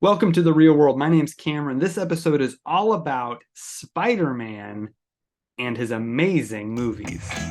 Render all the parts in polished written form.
Welcome to the real world. My name's Cameron. This episode is all about Spider-Man and his amazing movies. Welcome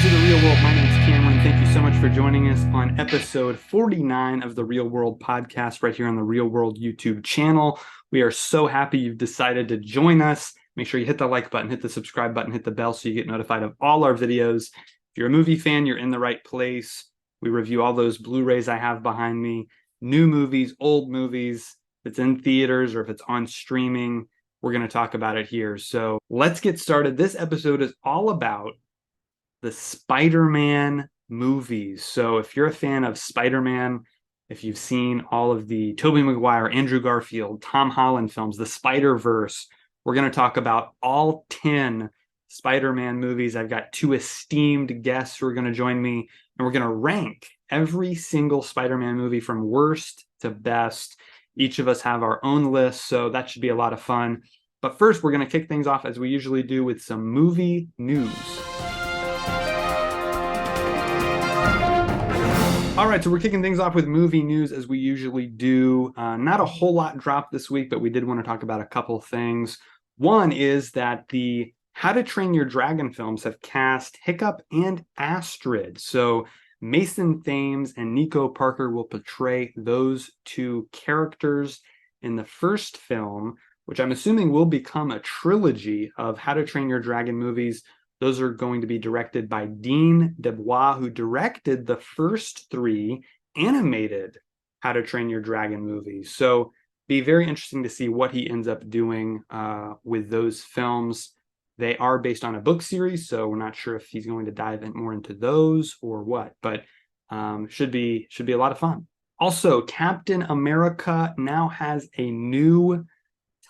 to the real world. My name's Cameron. Thank you so much for joining us on episode 49 of the Real World podcast right here on the Real World YouTube channel. We are so happy you've decided to join us. Make sure you hit the like button, hit the subscribe button, hit the bell so you get notified of all our videos. If you're a movie fan, you're in the right place. We review all those Blu-rays I have behind me, new movies, old movies. If it's in theaters or if it's on streaming, we're going to talk about it here. So let's get started. This episode is all about the Spider-Man movies. So if you're a fan of Spider-Man, if you've seen all of the Tobey Maguire, Andrew Garfield, Tom Holland films, the Spider-Verse, we're going to talk about all 10 Spider-Man movies. I've got two esteemed guests who are going to join me, and we're going to rank every single Spider-Man movie from worst to best. Each of us have our own list, so that should be a lot of fun. But first, we're going to kick things off as we usually do with some movie news. All right, so we're kicking things off with movie news as we usually do. Not a whole lot dropped this week, but we did want to talk about a couple things. One is that the How to Train Your Dragon films have cast Hiccup and Astrid. So Mason Thames and Nico Parker will portray those two characters in the first film, which I'm assuming will become a trilogy of How to Train Your Dragon movies. Those are going to be directed by Dean Dubois, who directed the first three animated How to Train Your Dragon movies. So be very interesting to see what he ends up doing with those films. They are based on a book series, so we're not sure if he's going to dive in more into those or what, but should be a lot of fun. Also, Captain America now has a new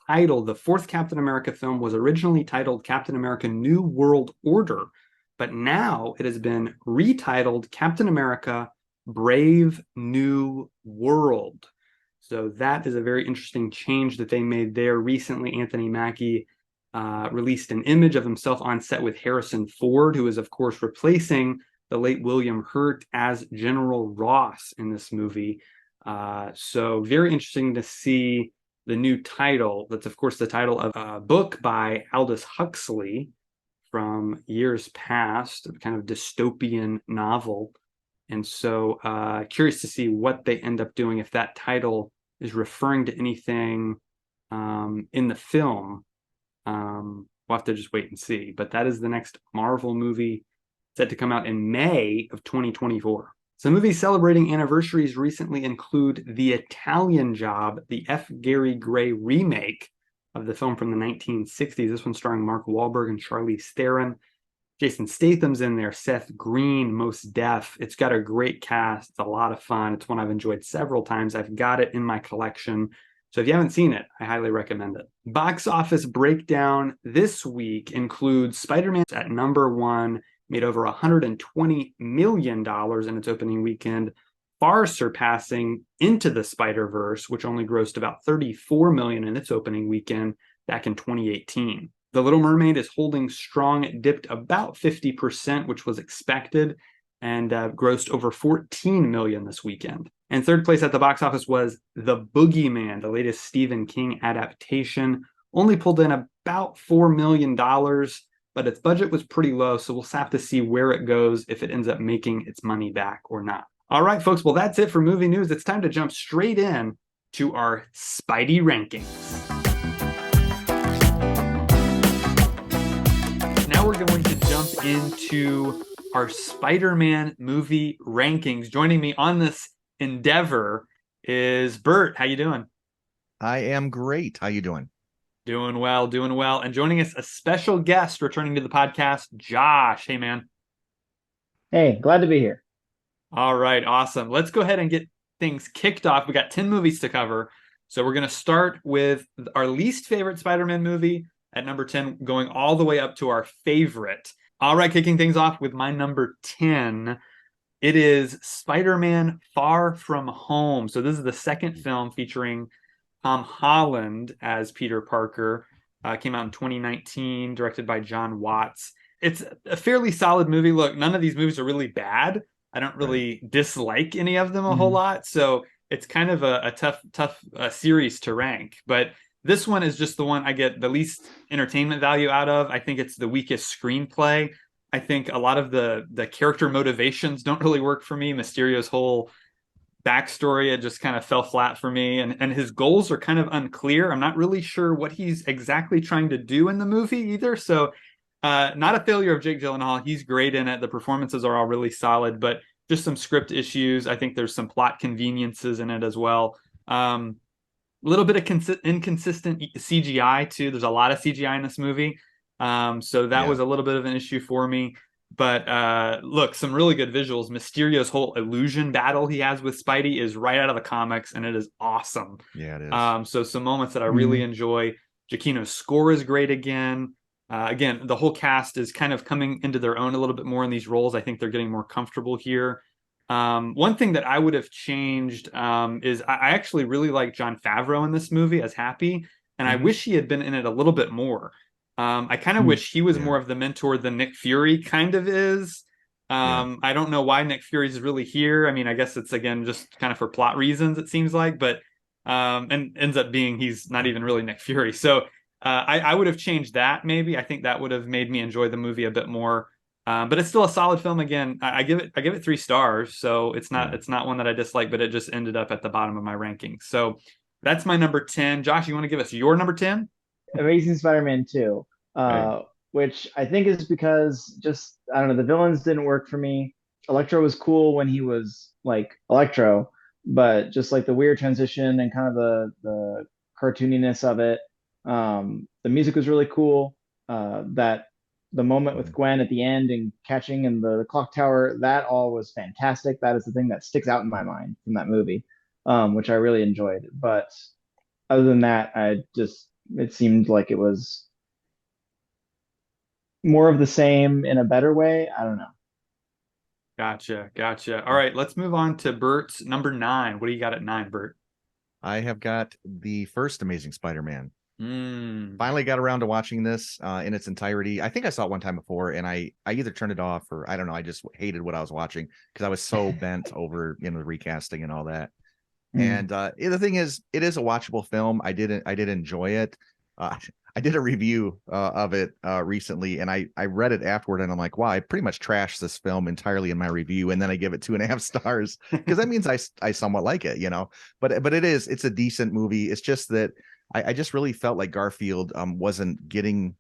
title. The fourth Captain America film was originally titled Captain America New World Order, but now it has been retitled Captain America Brave New World. So that is a very interesting change that they made there. Recently, Anthony Mackie released an image of himself on set with Harrison Ford, who is, of course, replacing the late William Hurt as General Ross in this movie. So very interesting to see the new title. That's, of course, the title of a book by Aldous Huxley from years past, a kind of dystopian novel. And so curious to see what they end up doing, if that title is referring to anything in the film. We'll have to just wait and see. But that is the next Marvel movie set to come out in May of 2024. Some movies celebrating anniversaries recently include The Italian Job, the F. Gary Gray remake of the film from the 1960s. This one starring Mark Wahlberg and Charlize Theron. Jason Statham's in there, Seth Green, Mos Def. It's got a great cast. It's a lot of fun. It's one I've enjoyed several times. I've got it in my collection. So if you haven't seen it, I highly recommend it. Box office breakdown this week includes Spider-Man at number one, made over $120 million in its opening weekend, far surpassing Into the Spider-Verse, which only grossed about $34 million in its opening weekend back in 2018. The Little Mermaid is holding strong. It dipped about 50%, which was expected, and grossed over $14 million this weekend. And third place at the box office was The Boogeyman, the latest Stephen King adaptation. Only pulled in about $4 million, but its budget was pretty low, so we'll have to see where it goes, if it ends up making its money back or not. All right, folks, well, that's it for movie news. It's time to jump straight in to our Spidey rankings. Now we're going to jump into our Spider-Man movie rankings. Joining me on this endeavor is Bert. How you doing? I am great. How you doing? Doing well, doing well. And joining us, a special guest returning to the podcast, Josh. Hey, man. Hey, glad to be here. All right, awesome. Let's go ahead and get things kicked off. We got 10 movies to cover. So we're going to start with our least favorite Spider-Man movie at number 10, going all the way up to our favorite. All right, kicking things off with my number 10. It is Spider-Man Far From Home. So this is the second film featuring Tom Holland as Peter Parker. Came out in 2019, directed by John Watts. It's a fairly solid movie. Look, none of these movies are really bad, I don't Right. really dislike any of them a whole Hmm. lot. So it's kind of a tough series to rank. But this one is just the one I get the least entertainment value out of. I think it's the weakest screenplay. I think a lot of the character motivations don't really work for me. Mysterio's whole backstory, it just kind of fell flat for me, and his goals are kind of unclear. I'm not really sure what he's exactly trying to do in the movie either. So not a failure of Jake Gyllenhaal. He's great in it. The performances are all really solid, but just some script issues. I think there's some plot conveniences in it as well. A little bit of inconsistent CGI too. There's a lot of CGI in this movie. So that Yeah. was a little bit of an issue for me. But look, some really good visuals. Mysterio's whole illusion battle he has with Spidey is right out of the comics, and it is awesome. Yeah, it is. So some moments that I really Hmm. enjoy. Giacchino's score is great again. Again, the whole cast is kind of coming into their own a little bit more in these roles. I think they're getting more comfortable here. One thing that I would have changed is I actually really like Jon Favreau in this movie as Happy, and I Hmm. wish he had been in it a little bit more. I kind of Hmm. wish he was Yeah. more of the mentor than Nick Fury kind of is. Yeah. I don't know why Nick Fury's really here. I mean, I guess it's again just kind of for plot reasons, it seems like, but and ends up being he's not even really Nick Fury. So I would have changed that maybe. I think that would have made me enjoy the movie a bit more. But it's still a solid film. Again, I give it 3 stars. So Yeah. it's not one that I dislike, but it just ended up at the bottom of my rankings. So that's my number 10. Josh, you want to give us your number 10? Amazing Spider-Man 2, Right. which I think is because just I don't know, the villains didn't work for me. Electro was cool when he was like Electro, but just like the weird transition and kind of the cartooniness of it. The music was really cool. That the moment with Mhm. Gwen at the end and catching in the clock tower, that all was fantastic. That is the thing that sticks out in my mind from that movie, which I really enjoyed. But other than that, I just it seemed like it was more of the same in a better way. I don't know. Gotcha, gotcha. All right, let's move on to Bert's number 9. What do you got at 9, Bert? I have got the first Amazing Spider-Man. Mm. Finally got around to watching this in its entirety. I think I saw it one time before, and I either turned it off or I don't know. I just hated what I was watching because I was so bent over the recasting and all that. Mm. And the thing is, it is a watchable film. I did enjoy it. Uh, I did a review of it recently, and I read it afterward, and I'm like, wow, I pretty much trashed this film entirely in my review, and then I give it 2.5 stars because that means I somewhat like it, you know. But it's a decent movie. It's just that I just really felt like Garfield wasn't getting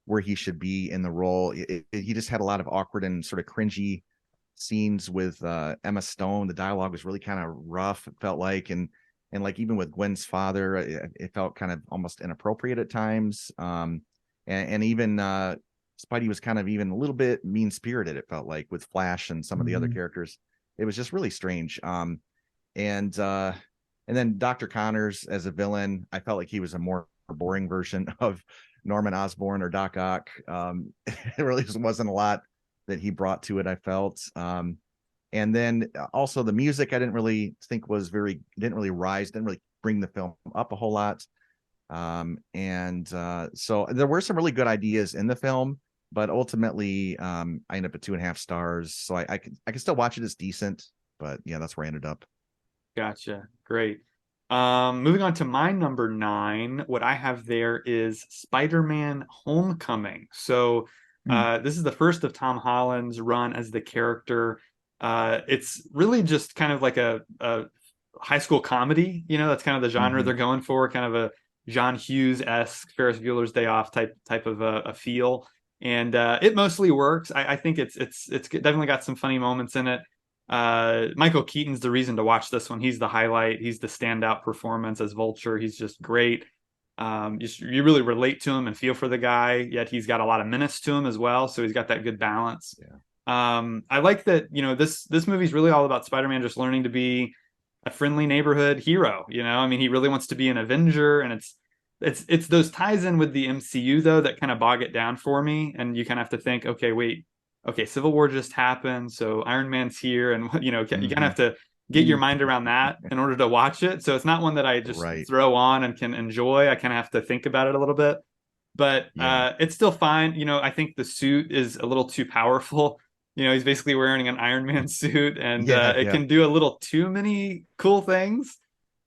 where he should be in the role. He just had a lot of awkward and sort of cringy scenes with Emma Stone. The dialogue was really kind of rough, it felt like, and like even with Gwen's father, it felt kind of almost inappropriate at times. And even Spidey was kind of even a little bit mean spirited, it felt like, with Flash and some of the other Mm. characters. It was just really strange. And and then Dr. Connors as a villain, I felt like he was a more boring version of Norman Osborn or Doc Ock. It really just wasn't a lot that he brought to it, I felt. And then also the music I didn't really think was didn't really rise, didn't really bring the film up a whole lot. And so there were some really good ideas in the film, but ultimately I ended up at 2.5 stars. So I can still watch it as decent, but yeah, that's where I ended up. Gotcha. Great. Moving on to my number 9, what I have there is Spider-Man Homecoming. So, Mm. this is the first of Tom Holland's run as the character. It's really just kind of like a high school comedy. You know, that's kind of the genre Hmm. they're going for, kind of a John Hughes-esque Ferris Bueller's Day Off type of a feel. And it mostly works. I think it's definitely got some funny moments in it. Michael Keaton's the reason to watch this one. He's the highlight. He's the standout performance as Vulture. He's just great. You really relate to him and feel for the guy. Yet he's got a lot of menace to him as well. So he's got that good balance. Yeah. I like that. You know, this movie's really all about Spider-Man just learning to be a friendly neighborhood hero. You know, I mean, he really wants to be an Avenger, and it's those ties in with the MCU though that kind of bog it down for me. And you kind of have to think, okay, wait, okay, Civil War just happened, so Iron Man's here, and you know, you kind of Hmm. have to get your Mm. mind around that in order to watch it. So it's not one that I just Right. throw on and can enjoy. I kind of have to think about it a little bit, but Yeah. it's still fine. You know, I think the suit is a little too powerful. He's basically wearing an Iron Man suit, and Yeah, it yeah, can do a little too many cool things.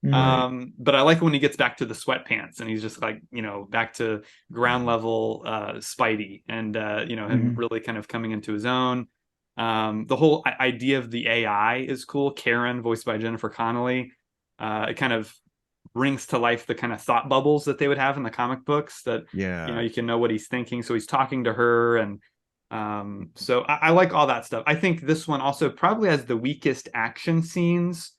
Mm, right. But I like when he gets back to the sweatpants and he's just like, back to ground Mhm. level Spidey, and him mhm, really kind of coming into his own. The whole idea of the AI is cool. Karen, voiced by Jennifer Connelly, it kind of brings to life the kind of thought bubbles that they would have in the comic books, that Yeah. you can know what he's thinking. So he's talking to her, and so I like all that stuff. I think this one also probably has the weakest action scenes.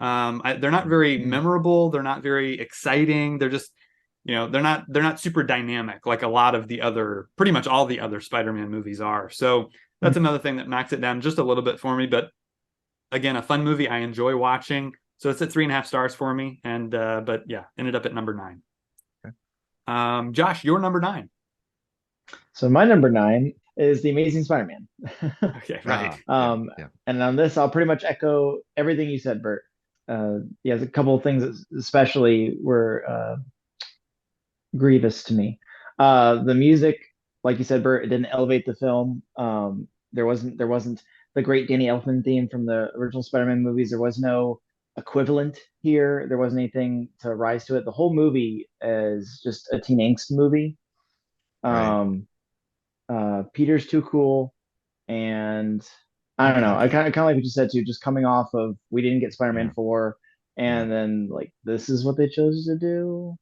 They're not very mm. memorable. They're not very exciting. They're just, they're not super dynamic like a lot of the other, pretty much all the other Spider-Man movies are. So that's another thing that knocks it down just a little bit for me. But again, a fun movie I enjoy watching. So it's at 3.5 stars for me. And but yeah, ended up at number 9. Okay. Josh, your number 9. So my number 9 is The Amazing Spider-Man. Okay, right. Ah, yeah, Um, yeah. and on this, I'll pretty much echo everything you said, Bert. Yeah, there's a couple of things that especially were grievous to me. The music, like you said, Bert, it didn't elevate the film. There wasn't the great Danny Elfman theme from the original Spider-Man movies. There was no equivalent here. There wasn't anything to rise to it. The whole movie is just a teen angst movie. Right. Um, Peter's too cool, and I don't know. I Mhm. kind of like what you said too. Just coming off of we didn't get Spider-Man Yeah, 4, yeah. and then like this is what they chose to do.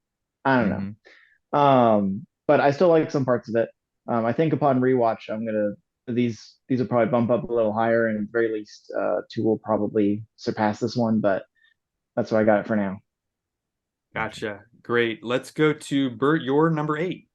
I don't Hmm. know. But I still like some parts of it. I think upon rewatch, I'm gonna these will probably bump up a little higher, and at the very least, two will probably surpass this one. But that's what I got for now. Gotcha. Gotcha. Great. Let's go to Bert, your number 8.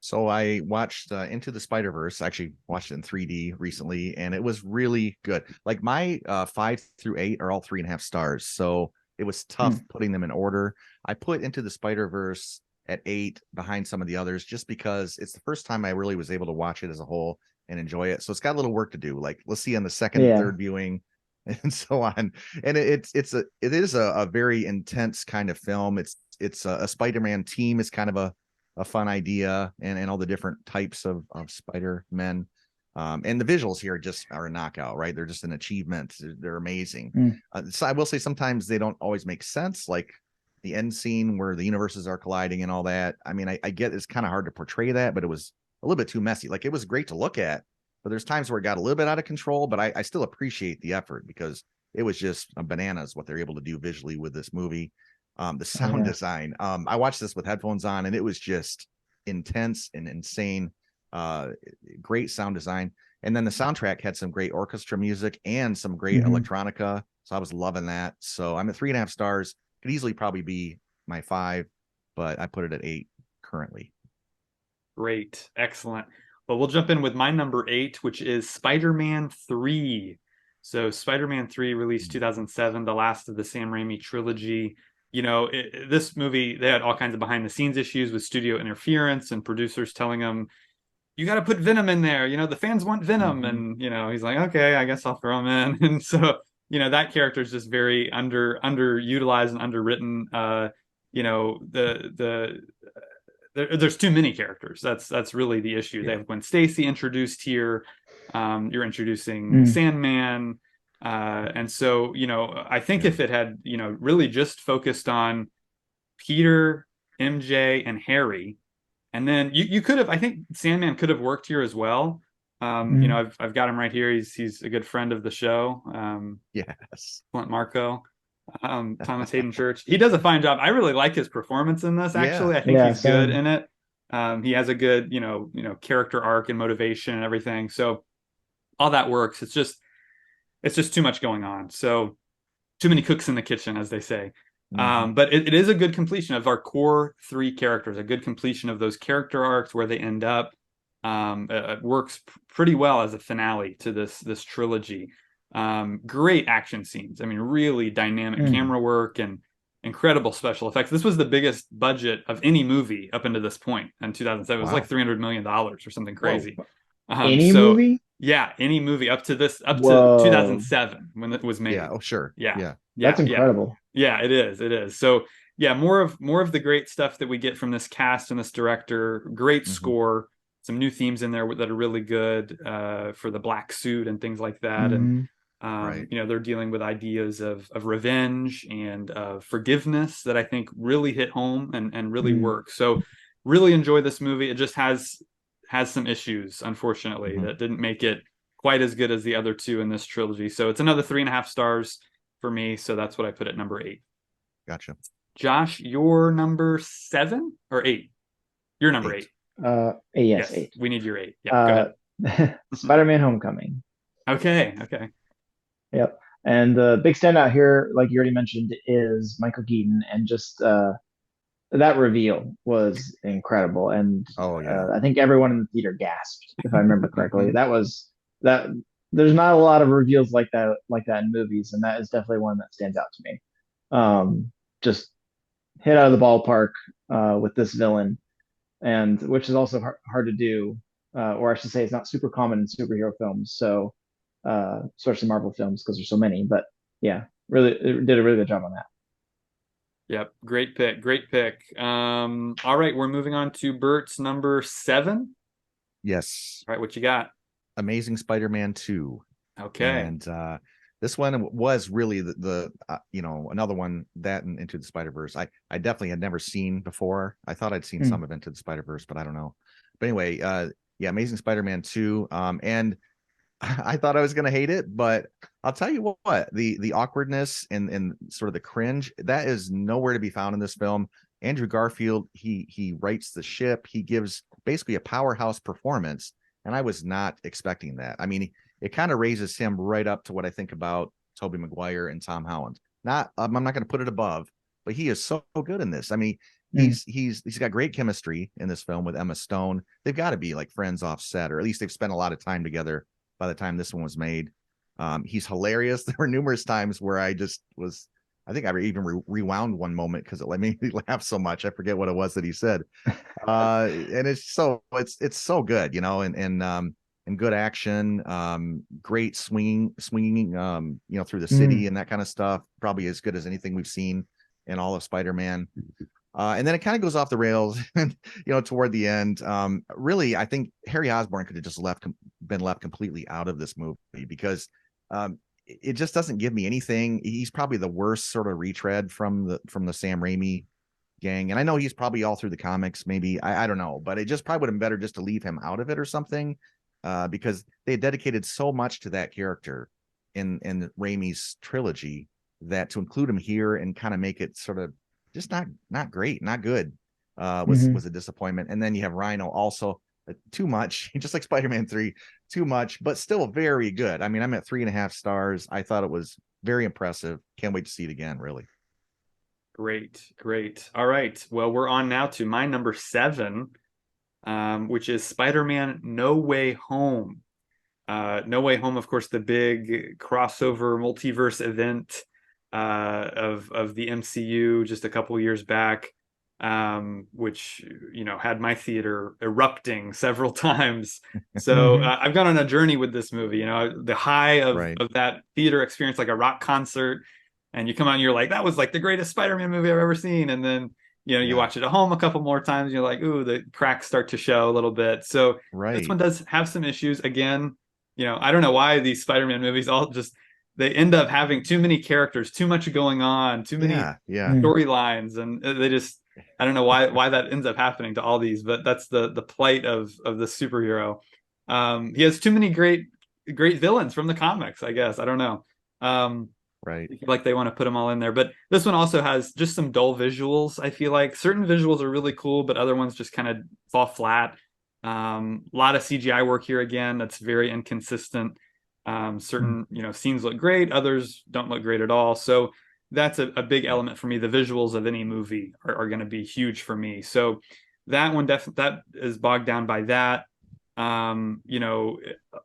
So I watched Into the Spider-Verse. Actually, watched it in 3D recently, and it was really good. Like my 5 through 8 are all 3.5 stars, so it was tough Hmm. putting them in order. I put Into the Spider-Verse at 8 behind some of the others, just because it's the first time I really was able to watch it as a whole and enjoy it. So it's got a little work to do. Like let's see on the second, Yeah. third viewing, and so on. And it is a very intense kind of film. It's a Spider-Man team is kind of a fun idea, and all the different types of Spider-Men. And the visuals here just are a knockout, right? They're just an achievement. They're amazing. Hmm. So I will say sometimes they don't always make sense, like the end scene where the universes are colliding and all that. I mean, I get it's kind of hard to portray that, but it was a little bit too messy. Like it was great to look at, but there's times where it got a little bit out of control. But I still appreciate the effort, because it was just bananas what they're able to do visually with this movie. The Oh sound yeah. design. I watched this with headphones on, and it was just intense and insane. Uh, Great sound design, and then the soundtrack had some great orchestra music and some great Hmm. electronica. So I was loving that. So I'm at 3.5 stars. Could easily probably be my 5, but I put it at 8 currently. Great. Excellent. Well, we'll jump in with my number 8, which is Spider-Man 3. So Spider-Man 3 released 2007, the last of the Sam Raimi trilogy. This movie, they had all kinds of behind the scenes issues with studio interference and producers telling them, you got to put Venom in there. The fans want Venom. Hmm. And, he's like, okay, I guess I'll throw him in. And so, that character is just very underutilized and underwritten. There's too many characters. That's really the issue. They Yeah. have Gwen Stacy introduced here. You're introducing Mm. Sandman, and so I think Yeah. if it had really just focused on Peter, MJ, and Harry, and then you could have. I think Sandman could have worked here as well. Mm. I've got him right here. He's a good friend of the show. Yes. Clint Marco, Thomas Hayden Church. He does a fine job. I really like his performance in this. Yeah. Actually, I think Yeah. he's good Same. in it. He has a good, character arc and motivation and everything. So all that works. It's just too much going on. So too many cooks in the kitchen, as they say. Hmm. But it is a good completion of our core 3 characters, a good completion of those character arcs where they end up. It works pretty well as a finale to this trilogy. Great action scenes. I mean, really dynamic Mm. camera work and incredible special effects. This was the biggest budget of any movie up into this point in 2007. It was like Wow. $300 million or something Whoa. crazy. Any So movie? yeah, any movie up to Whoa. 2007 when it was Yeah. made. Oh, sure. Yeah, Yeah. That's yeah, yeah, incredible. yeah. It is. It is. So yeah, more of the great stuff that we get from this cast and this director. Great Hmm. score. new themes in there that are really good for the black suit and things like that. And Mhm. Right. they're dealing with ideas of revenge and forgiveness that I think really hit home and really Mm. work. So really enjoy this movie. It just has some issues, unfortunately, Mhm. that didn't make it quite as good as the other two in this trilogy. So it's another 3.5 stars for me. So that's what I put at number 8. Gotcha. Josh, you're number 7 or 8? You're number 8. 8. Yes, Yes, 8. we need your 8. Yeah, go Uh, ahead. Spider-Man: Homecoming. Okay, okay. Yep. And the big standout here, like you already mentioned, is Michael Keaton, and just that reveal was incredible. And Oh yeah. I think everyone in the theater gasped, if I remember correctly. Mhm. That was that. There's not a lot of reveals like that in movies, and that is definitely one that stands out to me. Just hit out of the ballpark with this villain, and which is also hard to do, or I should say, it's not super common in superhero films. So, especially Marvel films, because there's so many. But yeah, really it did a really good job on that. Yep, great pick, great pick. All right, we're moving on to Bert's number 7. Yes. All right, what you got? Amazing Spider-Man 2. Okay. And this one was really another one that and Into the Spider-Verse. I definitely had never seen before. I thought I'd seen Mm. some of Into the Spider-Verse, but I don't know. But anyway, yeah, Amazing Spider-Man 2. And I thought I was gonna hate it, but I'll tell you what, the awkwardness and sort of the cringe, that is nowhere to be found in this film. Andrew Garfield, he writes the ship, he gives basically a powerhouse performance, and I was not expecting that. I mean, it kind of raises him right up to what I think about Tobey Maguire and Tom Holland. Not I'm not going to put it above, but he is so good in this. I mean, Mm. he's got great chemistry in this film with Emma Stone. They've got to be like friends off set, or at least they've spent a lot of time together by the time this one was made. He's hilarious. There were numerous times where I think I even rewound one moment because it made me laugh so much. I forget what it was that he said. And it's so good, and good action, great swinging, through the city Mm. and that kind of stuff. Probably as good as anything we've seen in all of Spider-Man. And then it kind of goes off the rails, and toward the end. Really, I think Harry Osborn could have just been left completely out of this movie because it just doesn't give me anything. He's probably the worst sort of retread from the Sam Raimi gang, and I know he's probably all through the comics. Maybe I don't know, but it just probably would have been better just to leave him out of it or something, because they dedicated so much to that character in Raimi's trilogy that to include him here and kind of make it sort of just not great, not good, Hmm. was a disappointment. And then you have Rhino also, too much, just like Spider-Man 3, too much, but still very good. I mean, I'm at 3.5 stars. I thought it was very impressive. Can't wait to see it again, really. Great, great. All right. Well, we're on now to my number 7, which is Spider-Man No Way Home. No Way Home, of course, the big crossover multiverse event of the MCU just a couple years back, which had my theater erupting several times. So Hmm. I've gone on a journey with this movie. The high Right. of that theater experience, like a rock concert, and you come out and you're like, that was like the greatest Spider-Man movie I've ever seen, and then you Yeah. watch it at home a couple more times, and you're like, ooh, the cracks start to show a little bit. So this one Right. does have some issues. Again, I don't know why these Spider-Man movies all just they end up having too many characters, too much going on, too many Yeah. Yeah. Mm. storylines, and they just I don't know why that ends up happening to all these, but that's the plight of the superhero. He has too many great villains from the comics, I guess. I don't know. Right. Like they want to put them all in there, but this one also has just some dull visuals. I feel like certain visuals are really cool, but other ones just kind of fall flat. A lot of CGI work here again. That's very inconsistent. Mm. Certain scenes look great, others don't look great at all. So that's a big element for me. The visuals of any movie are going to be huge for me. So that one definitely that is bogged down by that. Um, you know,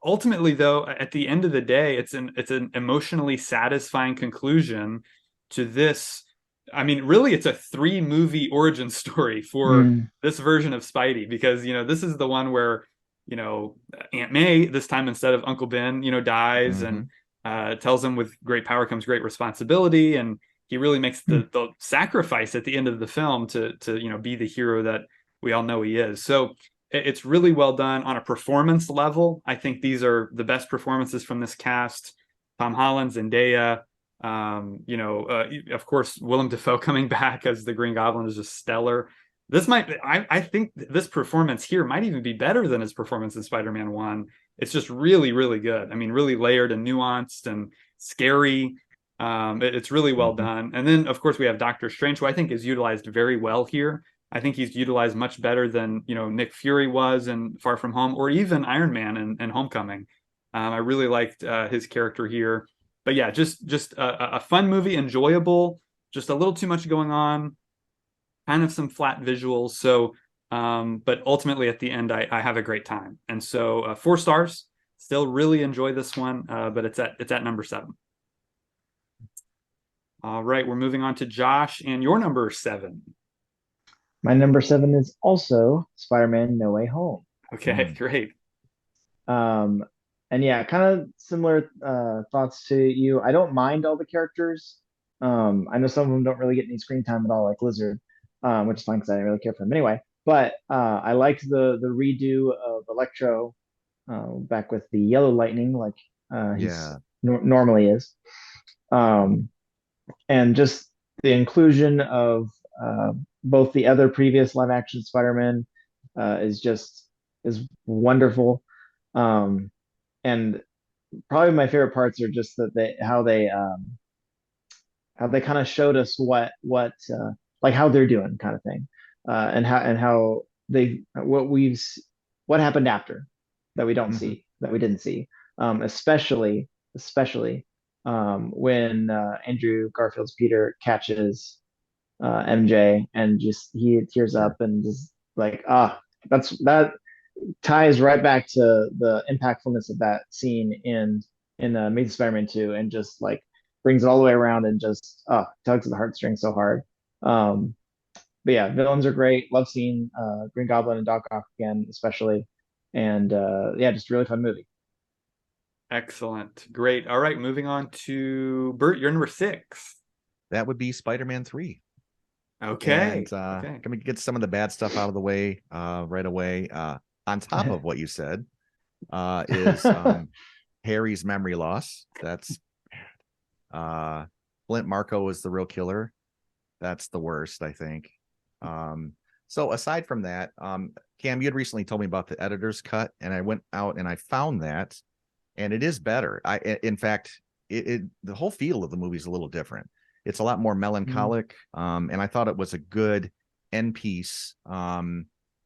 Ultimately, though, at the end of the day, it's an emotionally satisfying conclusion to this. I mean, really, it's a 3 movie origin story for Mm. this version of Spidey, because this is the one where you know Aunt May this time, instead of Uncle Ben, dies, and Hmm. tells him with great power comes great responsibility, and he really makes Mm. the sacrifice at the end of the film to be the hero that we all know he is. So it's really well done on a performance level. I think these are the best performances from this cast. Tom Holland, Zendaya, of course, Willem Dafoe coming back as the Green Goblin is just stellar. I think this performance here might even be better than his performance in Spider-Man 1. It's just really, really good. I mean, really layered and nuanced and scary. It's really well done. And then, of course, we have Doctor Strange, who I think is utilized very well here. I think he's utilized much better than Nick Fury was in Far From Home, or even Iron Man and Homecoming. I really liked his character here. But yeah, just a fun movie, enjoyable. Just a little too much going on, kind of some flat visuals. So, but ultimately at the end, I have a great time. And so 4 stars. Still really enjoy this one, but it's at number 7. All right, we're moving on to Josh and your number 7. My number 7 is also Spider-Man No Way Home. Okay, great. Um, and yeah, kind of similar thoughts to you. I don't mind all the characters. I know some of them don't really get any screen time at all, like Lizard, which is fine because I didn't really care for him anyway. But I liked the redo of Electro back with the Yellow Lightning, like he's normally is. And just the inclusion of both the other previous live action Spider-Man is wonderful. And probably my favorite parts are just that how they kind of showed us what like how they're doing kind of thing, and how they what happened after that we don't see that we didn't see, especially when Andrew Garfield's Peter catches MJ and just he tears up and just like that ties right back to the impactfulness of that scene in Amazing Spider-Man 2 and just like brings it all the way around and just tugs at the heartstrings so hard. But yeah, villains are great. Love seeing Green Goblin and Doc Ock again, especially. And yeah, just a really fun movie. Excellent. Great. All right, moving on to Bert, you're number 6. That would be Spider-Man 3. Okay. And can we get some of the bad stuff out of the way right away? On top of what you said, is Harry's memory loss. That's Flint Marko is the real killer. That's the worst, I think. So aside from that, Cam, you had recently told me about the editor's cut, and I went out and I found that, and it is better. In fact, the whole feel of the movie is a little different. It's a lot more melancholic, and I thought it was a good end piece.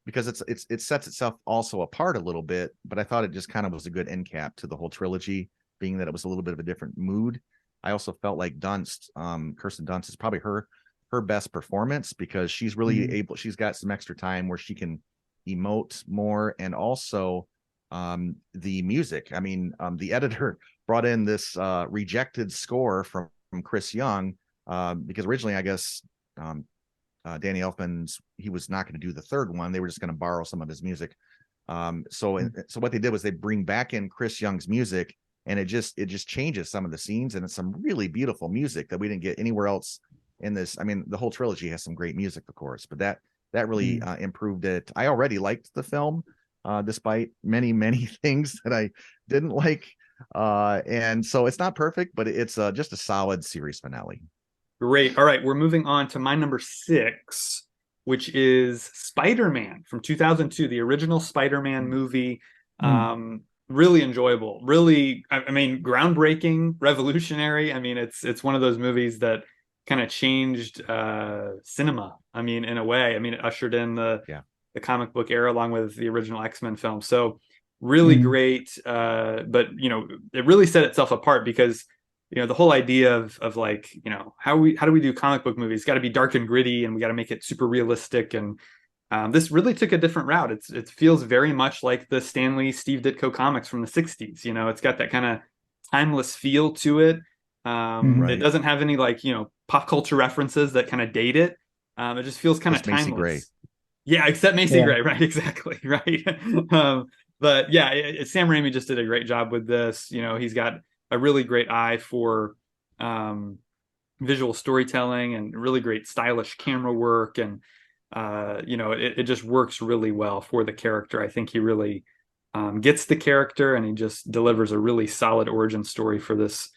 Because it sets itself also apart a little bit, but I thought it just kind of was a good end cap to the whole trilogy, being that it was a little bit of a different mood. I also felt like Dunst, Kirsten Dunst, is probably her best performance because she's really able. She's got some extra time where she can emote more, and also the music. I mean, the editor brought in this rejected score from Chris Young because originally, I guess. Danny Elfman's, he was not going to do the third one. They were just going to borrow some of his music. So what they did was they bring back in Chris Young's music, and it just changes some of the scenes, and it's some really beautiful music that we didn't get anywhere else in this. I mean, the whole trilogy has some great music, of course, but that really improved it. I already liked the film, despite many things that I didn't like. And so it's not perfect, but it's just a solid series finale. Great. All right, we're moving on to my number 6, which is Spider-Man from 2002, the original Spider-Man movie. Really enjoyable, really, I mean, groundbreaking, revolutionary. I mean, it's one of those movies that kind of changed cinema. I mean, in a way. I mean, it ushered in the comic book era along with the original X-Men film. So really great. But it really set itself apart because the whole idea of like, how do we do comic book movies? It's got to be dark and gritty, and we got to make it super realistic. And this really took a different route. It feels very much like the Stan Lee, Steve Ditko comics from the 60s. It's got that kind of timeless feel to it. It doesn't have any like, pop culture references that kind of date it. It just feels kind of timeless. Macy Gray. Yeah, except Macy Gray, right? Exactly, right. But yeah, Sam Raimi just did a great job with this. He's got a really great eye for visual storytelling and really great stylish camera work. And it just works really well for the character. I think he really gets the character, and he just delivers a really solid origin story for this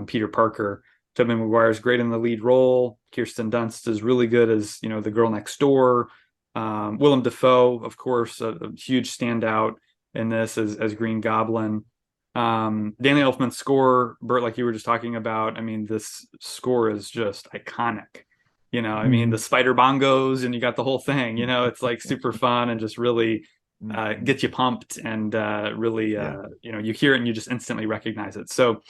Peter Parker. Tobey Maguire is great in the lead role. Kirsten Dunst is really good as the girl next door. Willem Dafoe, of course, a huge standout in this as Green Goblin. Danny Elfman's score, Bert, like you were just talking about. I mean, this score is just iconic. I mean, the Mhm. spider bongos, and you got the whole thing. It's like super fun and just really Mhm. gets you pumped, and really, Yeah. you hear it and you just instantly recognize it. So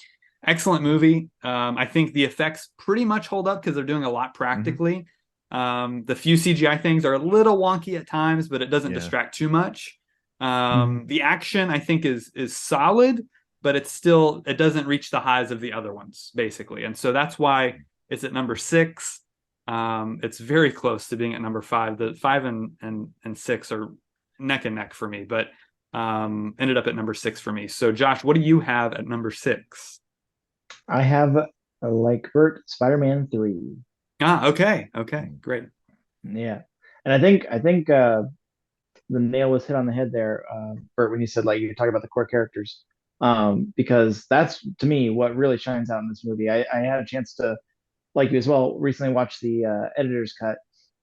excellent movie. I think the effects pretty much hold up because they're doing a lot Hmm. practically. The few CGI things are a little wonky at times, but it doesn't Yeah. distract too much. Mhm. The action I think is solid, but it doesn't reach the highs of the other ones basically, and so that's why it's at number six. It's very close to being at number five. The five and six are neck and neck for me, but ended up at number six for me. So Josh, what do you have at number six? I have like Bert, Spider-Man 3. Okay, okay, Mm. great. Yeah. And I think the nail was hit on the head there, Bert, when you said like you talk about the core characters. Because that's to me what really shines out in this movie. I had a chance to, like you as well, recently watch the editor's cut,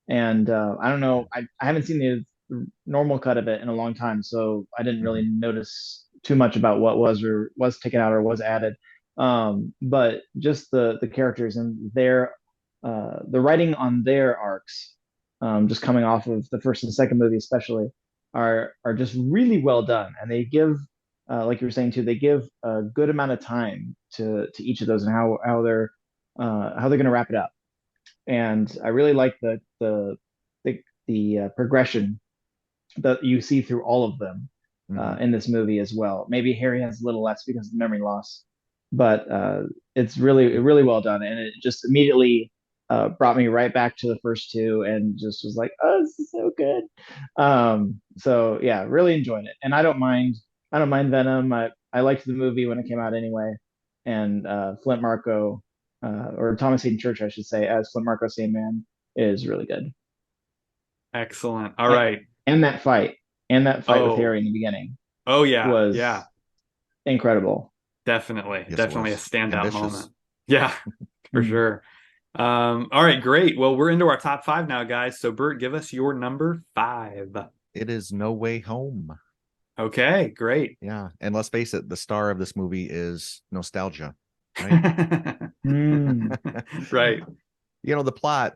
and I don't Yeah. know, I haven't seen the normal cut of it in a long time, so I didn't Hmm. really notice too much about what was taken out or was added. But just the characters and their the writing on their arcs, just coming off of the first and second movie especially, are just really well done, and they give like you were saying too, they give a good amount of time to each of those and how they're going to wrap it up. And I really like the progression that you see through all of them Hmm. in this movie as well. Maybe Harry has a little less because of memory loss, but it's really well done, and it just immediately brought me right back to the first two, and just was like, oh, this is so good. So yeah, really enjoyed it, and I don't mind Venom. I liked the movie when it came out anyway, and Flint Marco, or Thomas Hayden Church, I should say, as Flint Marco Sandman is really good. Excellent. All And, right. and that fight, and that fight with Oh, Harry in the beginning oh yeah, yeah, was incredible. definitely, Yes, it definitely a was standout ambitious. moment. Yeah, for Mm. sure. All right, great. Well, we're into our top five now, guys. So Bert, give us your number five. It is No Way Home. Okay, great. Yeah. And let's face it, the star of this movie is nostalgia, right? Mm. Right. The plot,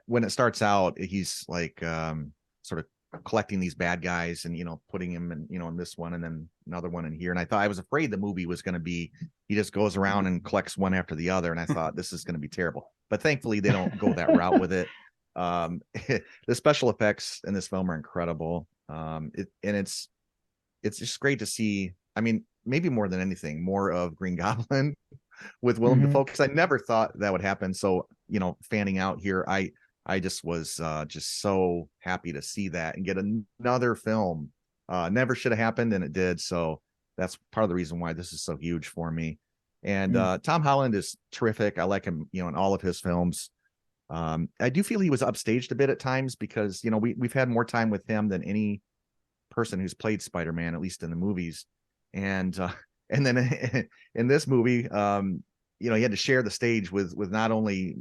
when it starts out, he's like sort of collecting these bad guys and putting him in this one and then another one in here. And I was afraid the movie was going to be he just goes around and collects one after the other. And I thought this is going to be terrible. But thankfully they don't go that route with it. The special effects in this film are incredible. It's just great to see. I mean, maybe more than anything, more of Green Goblin with Willem Hmm. Dafoe, because I never thought that would happen. So, fanning out here, I just was just so happy to see that and get another film. Never should have happened, and it did. So that's part of the reason why this is so huge for me. And Mm. Tom Holland is terrific. I like him, in all of his films. I do feel he was upstaged a bit at times because we've had more time with him than any person who's played Spider-Man, at least in the movies. And then in this movie, he had to share the stage with not only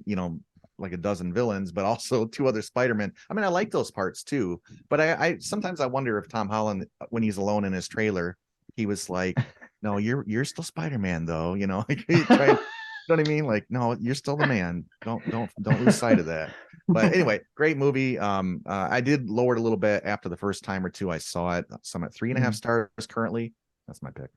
like a dozen villains, but also two other Spider-Men. I mean, I like those parts too, but I sometimes I wonder if Tom Holland, when he's alone in his trailer, he was like, "No, you're still Spider-Man, though." Like trying. You know what I mean? Like, no, you're still the man. Don't lose sight of that. But anyway, great movie. I did lower it a little bit after the first time or two I saw it. So I'm at 3.5 Mm. stars currently. That's my pick.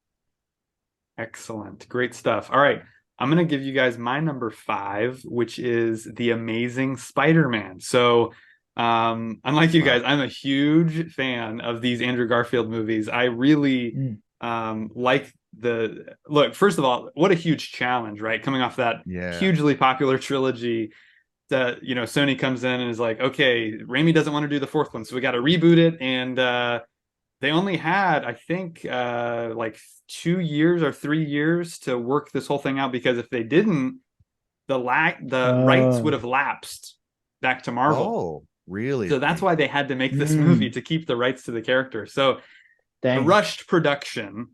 Excellent. Great stuff. All right. I'm going to give you guys my number five, which is The Amazing Spider-Man. So, unlike you guys, Wow. I'm a huge fan of these Andrew Garfield movies. I really Mm. like the look. First of all, what a huge challenge, right? Coming off that Yeah. hugely popular trilogy, that Sony comes in and is like, okay, Raimi doesn't want to do the fourth one, so we got to reboot it, and they only had, I think, like 2 years or 3 years to work this whole thing out, because if they didn't, the rights would Oh. have lapsed back to Marvel. Oh. Really? So that's why they had to make this movie Mm, to keep the rights to the character. So a dang. rushed production,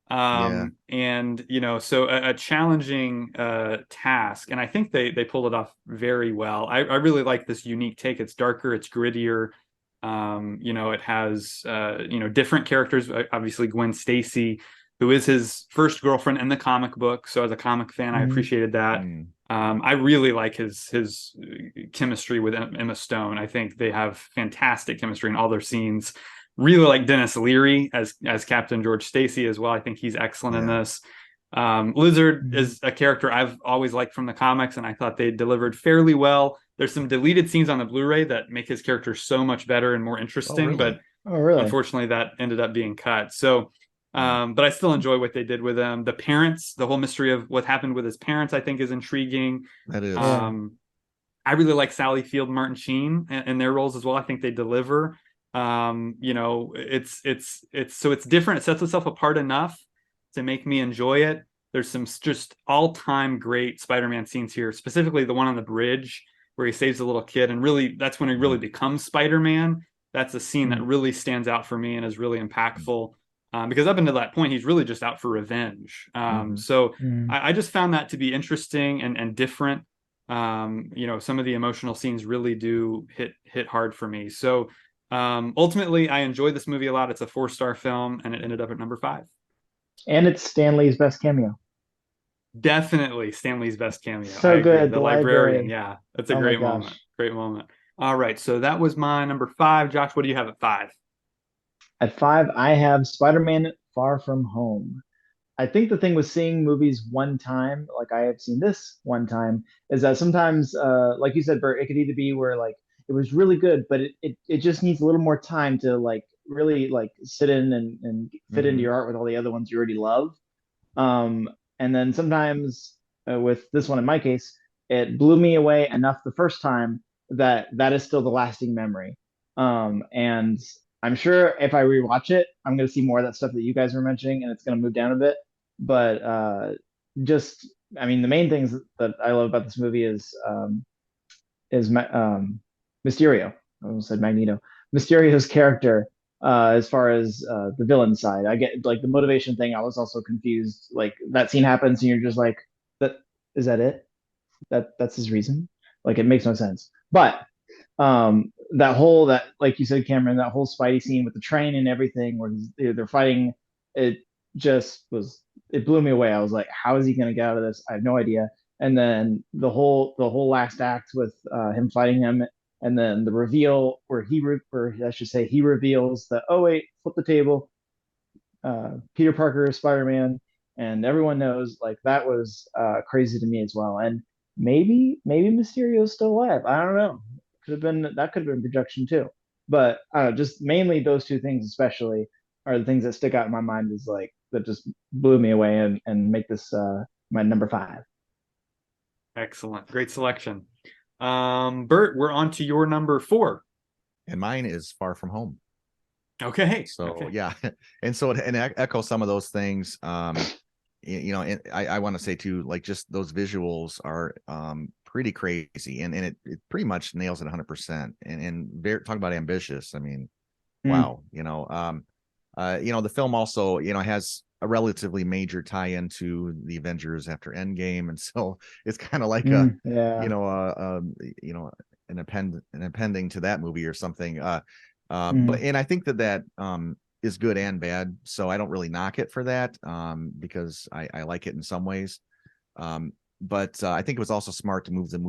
Yeah. and so a challenging task, and I think they pulled it off very well. I really like this unique take. It's darker, it's grittier. It has different characters. Obviously Gwen Stacy, who is his first girlfriend in the comic book, so as a comic fan I Mhm. appreciated that. Mm. I really like his chemistry with Emma Stone. I think they have fantastic chemistry in all their scenes. Really like Dennis Leary as Captain George Stacy as well. I think he's excellent in Yeah. this. Lizard Mhm. is a character I've always liked from the comics, and I thought they delivered fairly well. There's some deleted scenes on the Blu-ray that make his character so much better and more Oh, interesting, but really? Oh, really? unfortunately that ended up being cut. So, Mm. but I still enjoy what they did with him. The parents, the whole mystery of what happened with his parents, I think is intriguing. That is. Yeah. Um, I really like Sally Field, Martin Sheen, and their roles as well. I think they deliver. It's different. It sets itself apart enough to make me enjoy it. There's some just all-time great Spider-Man scenes here, specifically the one on the bridge where he saves the little kid, and really that's when he really Mhm. becomes Spider-Man. That's a scene that Mm, really stands out for me and is really impactful. Because up until that point, he's really just out for revenge. Mhm. So mm. I just found that to be interesting and different. Some of the emotional scenes really do hit hard for me. So ultimately, I enjoyed this movie a lot. It's a 4-star film, and it ended up at number 5. And it's Stanley's best cameo. Definitely Stanley's best cameo. I So agree. good. The The librarian, library. yeah, that's a Oh my great moment. gosh. Great moment. All right, so that was my number 5. Josh, what do you have at 5? At 5, I have Spider-Man Far From Home. I think the thing with seeing movies one time, like I have seen this one time, is that sometimes, like you said, Bert, it could either be where like it was really good, but it just needs a little more time to like really like sit in and fit into Mhm. your art with all the other ones you already love. Um, and then sometimes with this one, in my case, it blew me away enough the first time that that is still the lasting memory. And I'm sure if I rewatch it, I'm going to see more of that stuff that you guys were mentioning, and it's going to move down a bit. But just, I mean, the main things that I love about this movie is Mysterio. I almost said Magneto. Mysterio's character, as far as the villain side, I get like the motivation thing. I was also confused. Like that scene happens, and you're just like, "That is that it? That's his reason?" Like it makes no sense. But that like you said, Cameron, that whole Spidey scene with the train and everything, where they're fighting, it just was it blew me away. I was like, how is he going to get out of this? I have no idea. And then the whole last act with him fighting him, and then the reveal where or I should say he reveals that, oh wait, flip the table, Peter Parker is Spider-Man, and everyone knows like that was crazy to me as well. And maybe Mysterio's still alive. I don't know. Could have been projection too. But I don't know, just mainly those two things especially are the things that stick out in my mind is like that just blew me away and make this my number 5. Excellent. Great selection. Bert, we're on to your number 4. And mine is Far From Home. Okay. So Okay. yeah, and so and echo some of those things. And I want to say too, like just those visuals are pretty crazy, and it pretty much nails it 100%. And very talk about ambitious. I mean, Mm, wow, the film also has a relatively major tie-in to the Avengers after Endgame, and so it's kind of like yeah. you know an appending to that movie or something. But Mm, and I think that is good and bad, so I don't really knock it for that because I like it in some ways. But I think it was also smart to move the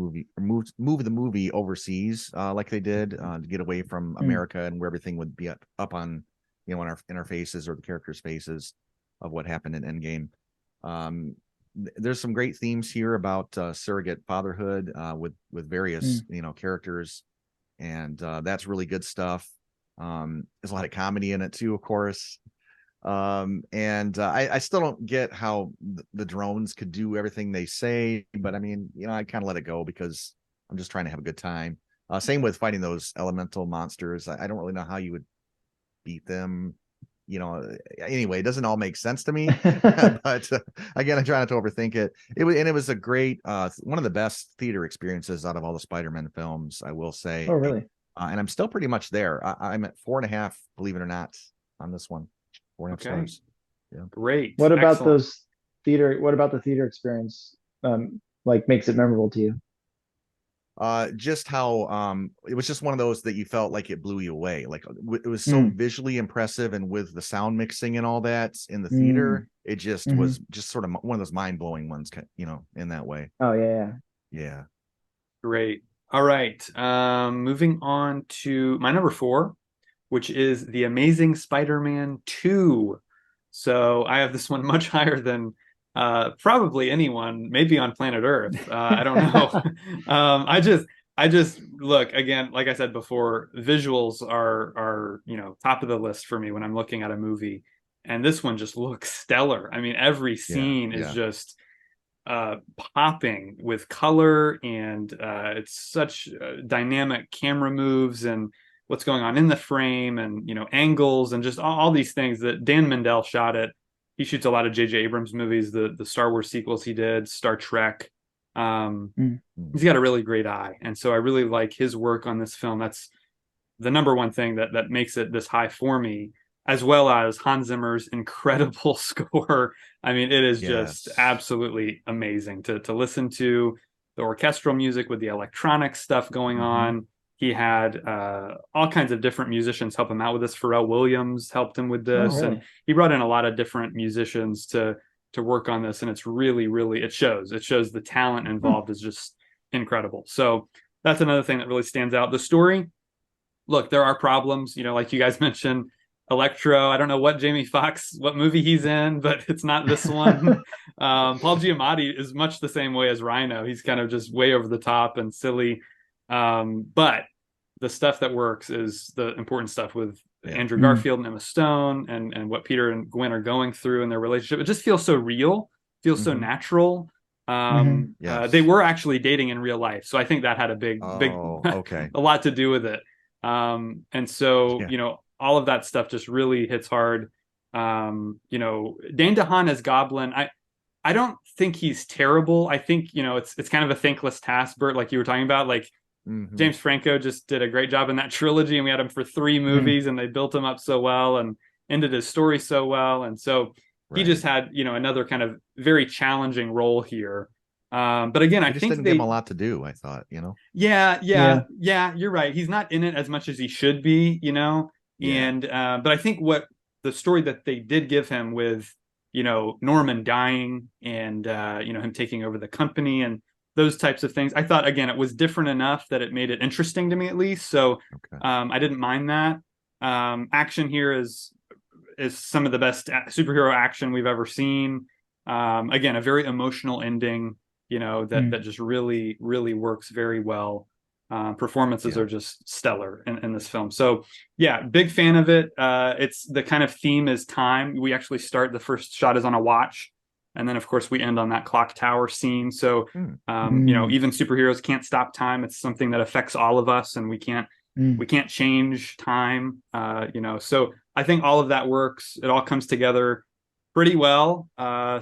movie overseas like they did to get away from mm, America and where everything would be up on in our faces or the characters' faces of what happened in Endgame. Um, there's some great themes here about surrogate fatherhood with various mm, characters, and that's really good stuff. There's a lot of comedy in it too, of course. And I still don't get how the drones could do everything they say, but I mean, I kind of let it go because I'm just trying to have a good time. Same with fighting those elemental monsters. I don't really know how you would beat them. Anyway, it doesn't all make sense to me. But again, I try not to overthink it. It was a great one of the best theater experiences out of all the Spider-Man films, I will oh say. really? and I'm still pretty much there. I'm at 4.5, believe it or not, on this one. 4.5 Okay. stars. Yeah. Great. What about Excellent. those theater? What about the theater experience? Like makes it memorable to you? Just how it was just one of those that you felt like it blew you away. Like it was so Mm, visually impressive, and with the sound mixing and all that in the mm, theater, it just hmm. was just sort of one of those mind-blowing ones, in that way. Oh yeah, Yeah. Great. All right. Moving on to my number four, which is The Amazing Spider-Man 2. So I have this one much higher than probably anyone, maybe on planet Earth. I don't know. yeah. I just look again, like I said before, visuals are top of the list for me when I'm looking at a movie, and this one just looks stellar. I mean, every Yeah. scene is Yeah. just popping with color, and it's such dynamic camera moves and what's going on in the frame, and angles, and just all these things that Dan Mendel shot it. He shoots a lot of J.J. Abrams movies, the Star Wars sequels he did, Star Trek. Um, Mm. he's got a really great eye, and so I really like his work on this film. That's the number one thing that makes it this high for me, as well as Hans Zimmer's incredible score. I mean, it is just Yes. absolutely amazing to listen to the orchestral music with the electronic stuff going Hmm. on. He had all kinds of different musicians help him out with this. Pharrell Williams helped him with Oh this, and really? he brought in a lot of different musicians to work on this. And it's really, really, it shows. It shows the talent Hmm. involved is just incredible. So that's another thing that really stands out. The story, look, there are problems, like you guys mentioned, Electro. I don't know what Jamie Foxx, what movie he's in, but it's not this one. Paul Giamatti is much the same way as Rhino. He's kind of just way over the top and silly. But the stuff that works is the important stuff with Yeah. Andrew Mm, Garfield and Emma Stone, and what Peter and Gwen are going through in their relationship. It just feels so real, feels so Hmm. natural. hmm. They Yes. were actually dating in real life, so I think that had a big, Oh, okay. a lot to do with it. And so, Yeah. all of that stuff just really hits hard. Dane DeHaan as Goblin, I don't think he's terrible. I think, it's kind of a thankless task, Bert, like you were talking about. Like Hmm. James Franco just did a great job in that trilogy, and we had him for three Mm. movies, and they built him up so well and ended his story so well. And so he Right. just had, another kind of very challenging role here. But again, I They just think didn't give him a they lot to do, I thought. yeah, Yeah. yeah, you're right. He's not in it as much as he should be. Yeah. And but I think what the story that they did give him with, Norman dying, and him taking over the company and those types of things, I thought again it was different enough that it made it interesting to me at least. So Okay. I didn't mind that. Action here is some of the best superhero action we've ever seen. Again, a very emotional ending, that Mm. just really, really works very well. Performances Yeah. are just stellar in this film. So yeah, big fan of it. It's the kind of theme is time. We actually start, the first shot is on a watch, and then of course we end on that clock tower scene. So Hmm. Mm. even superheroes can't stop time. It's something that affects all of us, and we can't Mm. we can't change time. So I think all of that works. It all comes together pretty well.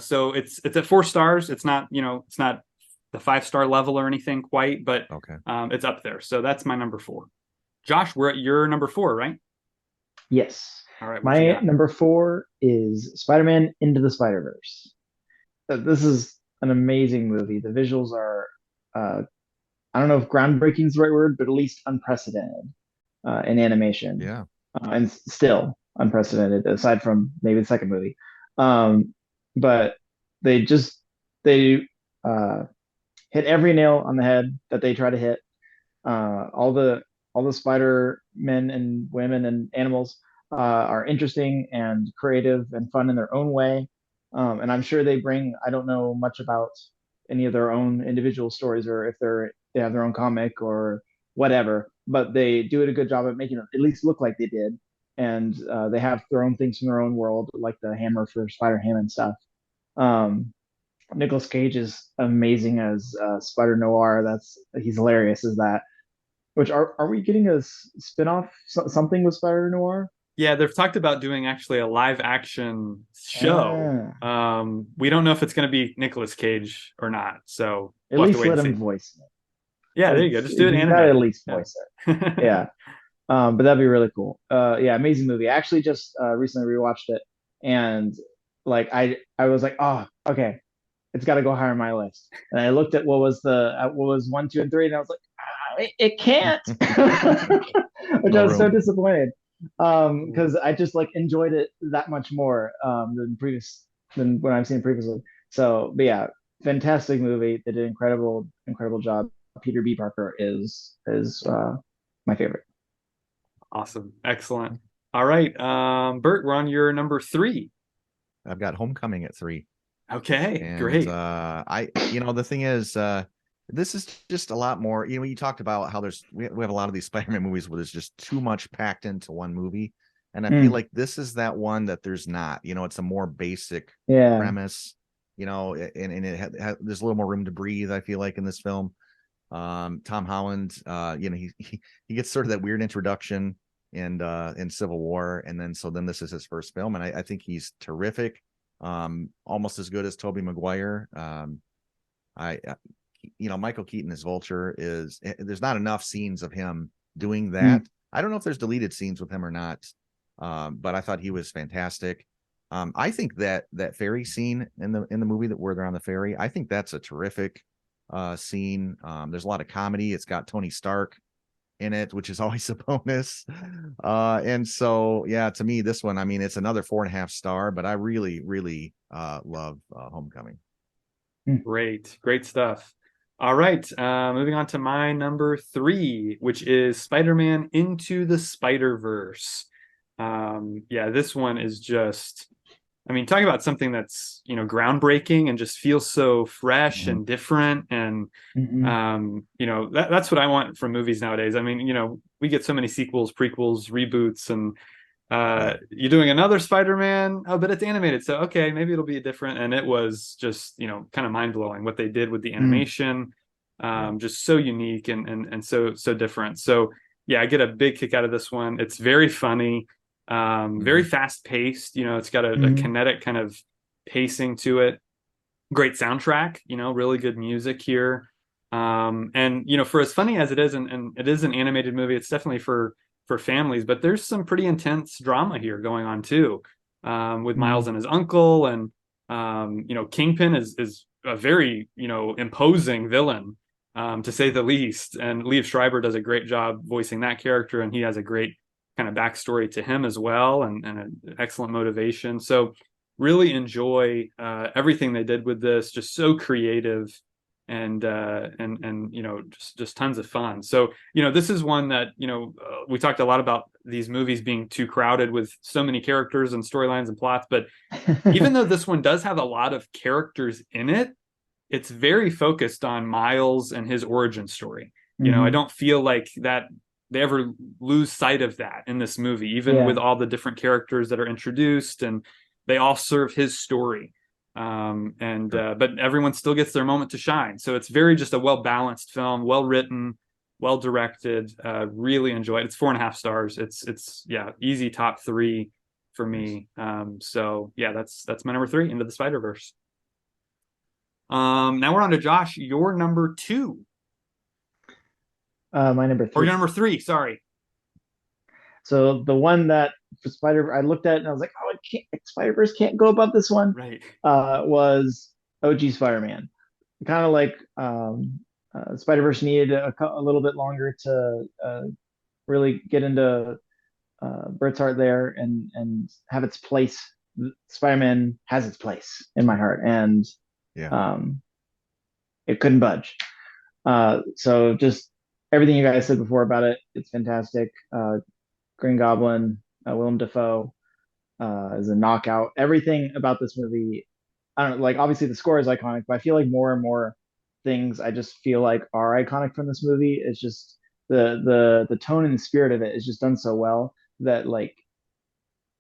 So it's at 4 stars. It's not the 5-star level or anything quite, but Okay. it's up there. So that's my number four. Josh, we're at your number four, right? Yes. All right, what you My got? number four is Spider-Man Into the Spider-Verse. This is an amazing movie. The visuals are, uh, I don't know if groundbreaking is the right word, but at least unprecedented in animation, Yeah. and still unprecedented aside from maybe the second movie. Um, but they just they uh, hit every nail on the head that they try to hit. All the Spider men and women and animals are interesting and creative and fun in their own way. And I'm sure they bring. I don't know much about any of their own individual stories, or if they have their own comic or whatever. But they do it a good job at making it at least look like they did. And they have their own things from their own world, like the hammer for Spider Ham and stuff. Um, Nicolas Cage is amazing as Spider Noir. He's hilarious as that. Which are we getting a spin-off something with Spider Noir? Yeah, they've talked about doing actually a live action show. Ah, We don't know if it's going to be Nicolas Cage or not, so at we'll have to least wait and let him see. voice it. Yeah, there you go. Just do it He's got to at animated. least Yeah. voice it. Yeah. But that'd be really cool. Yeah, amazing movie. I actually just recently rewatched it, and like I was like, oh, okay, it's got to go higher on my list. And I looked at what was one, two, and three, and I was like, it can't, which No I was so room. disappointed. Because I just like enjoyed it that much more than when I've seen previously. So, but yeah, fantastic movie. They did incredible job. Peter B. Parker is my favorite. Awesome. Excellent. All right. Bert, we're on your number three. I've got Homecoming at 3. Okay, And great. the thing is, this is just a lot more. You talked about how we have a lot of these Spider-Man movies where there's just too much packed into one movie, and I feel Mm, like this is that one that there's not. It's a more basic yeah. premise. And there's a little more room to breathe. I feel like in this film, Tom Holland, he gets sort of that weird introduction in Civil War, and then this is his first film, and I think he's terrific. Almost as good as Tobey Maguire. I Michael Keaton as Vulture there's not enough scenes of him doing that. Mm, I don't know if there's deleted scenes with him or not, but I thought he was fantastic. I think that ferry scene in the movie where they're on the ferry, I think that's a terrific scene. There's a lot of comedy. It's got Tony Stark in it, which is always a bonus. And so, yeah, to me, this one, I mean, it's another 4.5 star, but I really, really love Homecoming. mm. Great stuff. All right, moving on to my number three, which is Spider-Man Into the Spider-Verse. Yeah, this one is just, I mean, talking about something that's, groundbreaking and just feels so fresh Mhm. and different. And, Mhm. that's what I want from movies nowadays. I mean, we get so many sequels, prequels, reboots, and Yeah. you're doing another Spider-Man. Oh, but it's animated. So, okay, maybe it'll be different. And it was just, kind of mind-blowing what they did with the Mm, animation. Yeah. Just so unique and so different. So, yeah, I get a big kick out of this one. It's very funny, very Mhm. fast-paced. It's got a mm, kinetic kind of pacing to it. Great soundtrack, really good music here. And for as funny as it is, and it is an animated movie, it's definitely for families, but there's some pretty intense drama here going on too, with Miles mm. and his uncle, and Kingpin is a very imposing villain, to say the least. And Liev Schreiber does a great job voicing that character, and he has a great kind of backstory to him as well, and an excellent motivation. So really enjoy everything they did with this. Just so creative, and just tons of fun. So this is one that we talked a lot about these movies being too crowded with so many characters and storylines and plots. But even though this one does have a lot of characters in it, it's very focused on Miles and his origin story. I Mhm. don't feel like that they ever lose sight of that in this movie, even with Yeah. all the different characters that are introduced, and they all serve his story. And Sure. But everyone still gets their moment to shine. So it's very just a well balanced film, well written, well directed. Really enjoy it. It's 4.5 stars. It's yeah, easy top three for Nice. me. So yeah, that's my number three, Into the Spider Verse. Now we're on to Josh. Your number two, My number or your three. number three. Sorry. So the one that for Spider, I looked at and I was like, oh, it can't, Spider Verse can't go above this one. Right. Was OG Spider Man. Kind of like Spider Verse needed a little bit longer to really get into Bert's heart there and have its place. Spider Man has its place in my heart, and Yeah. um, it couldn't budge. So just everything you guys said before about it, it's fantastic. Green Goblin, Willem Dafoe is a knockout. Everything about this movie, I don't know, like obviously the score is iconic, but I feel like more and more things I just feel like are iconic from this movie. It's just the tone and spirit of it is just done so well that like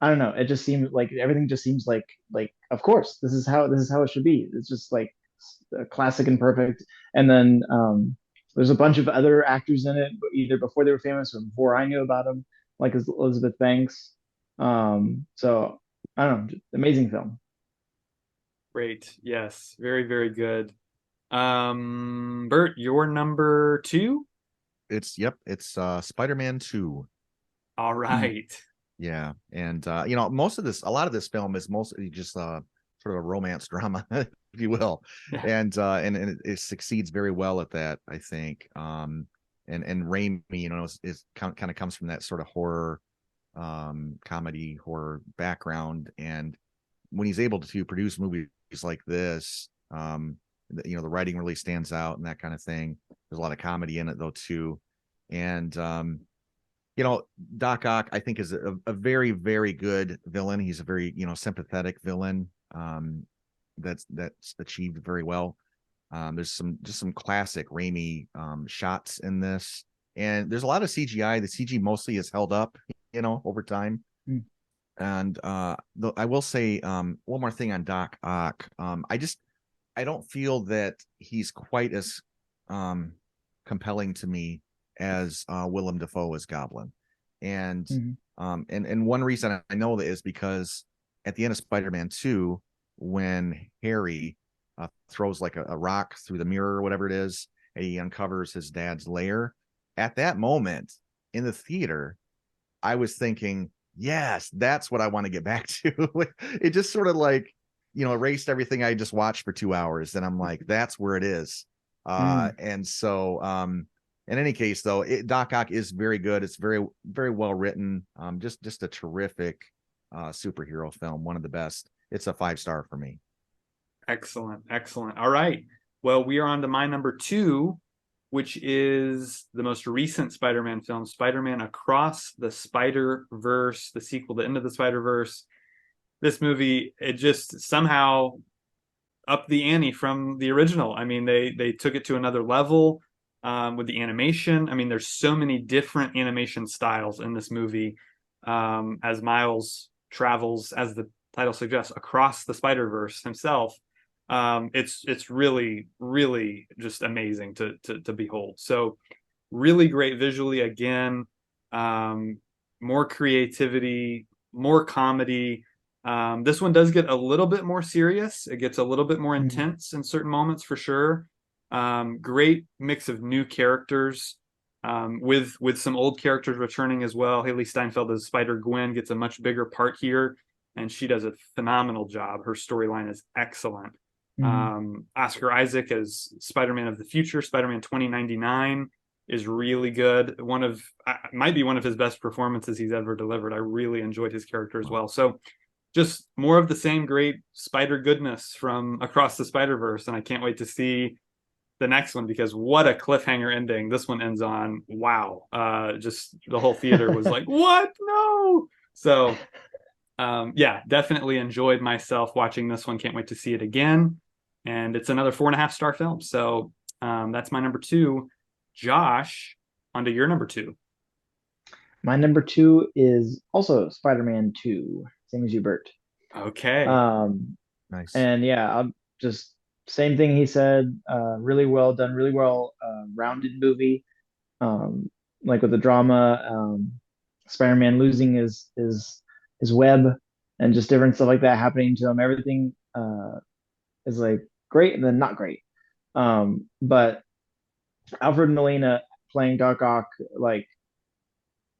I don't know, it just seems like everything just seems like of course this is how it should be. It's just like classic and perfect. And then there's a bunch of other actors in it, either before they were famous or before I knew about them, like Elizabeth Banks. So I don't know, amazing film. Great. Yes. Very, very good. Bert, your number two. It's Spider-Man 2. All right. Yeah, and a lot of this film is mostly just sort of a romance drama, if you will, Yeah. and it succeeds very well at that, I think. And Raimi, is kind of comes from that sort of horror, comedy horror background, and when he's able to produce movies like this, the writing really stands out and that kind of thing. There's a lot of comedy in it though too, and Doc Ock, I think, is a very, very good villain. He's a very, sympathetic villain. That's achieved very well. There's some classic Raimi shots in this, and there's a lot of CGI. The CG mostly is held up, over time. Mm. And I will say one more thing on Doc Ock. I don't feel that he's quite as compelling to me as Willem Dafoe as Goblin. And and one reason I know that is because at the end of Spider-Man 2, when Harry throws like a rock through the mirror or whatever it is, and he uncovers his dad's lair, at that moment in the theater, I was thinking, yes, that's what I want to get back to. It just sort of like, erased everything I just watched for 2 hours. And I'm like, that's where it is. And so, in any case, though, Doc Ock is very good. It's very, very well written. Just a terrific superhero film. One of the best. It's a 5-star for me. Excellent. Excellent. All right. Well, we are on to my number two, which is the most recent Spider-Man film, Spider-Man Across the Spider-Verse, the sequel to Into the Spider-Verse. This movie, it just somehow upped the ante from the original. I mean, they took it to another level with the animation. I mean, there's so many different animation styles in this movie as Miles travels, as the title suggests, across the Spider-Verse himself. It's really, really just amazing to behold. So really great visually again, more creativity, more comedy. This one does get a little bit more serious. It gets a little bit more intense in certain moments for sure. Great mix of new characters, with some old characters returning as well. Haley Steinfeld as Spider-Gwen gets a much bigger part here, and she does a phenomenal job. Her storyline is excellent. Oscar Isaac as Spider-Man of the future, Spider-Man 2099, is really good. Might be one of his best performances he's ever delivered. I really enjoyed his character as well. So just more of the same great spider goodness from Across the Spider-Verse, and I can't wait to see the next one, because what a cliffhanger ending this one ends on. Wow. Just the whole theater was like, what? No. So yeah, definitely enjoyed myself watching this one. Can't wait to see it again. And it's another 4.5-star film. So that's my number two. Josh, onto your number two. My number two is also Spider-Man 2, same as you, Bert. Okay. Nice. And yeah, I'll just same thing he said. Really well done, really well rounded movie. Like with the drama, Spider-Man losing his web and just different stuff like that happening to him. Everything is like great and then not great. But Alfred Molina playing Doc Ock, like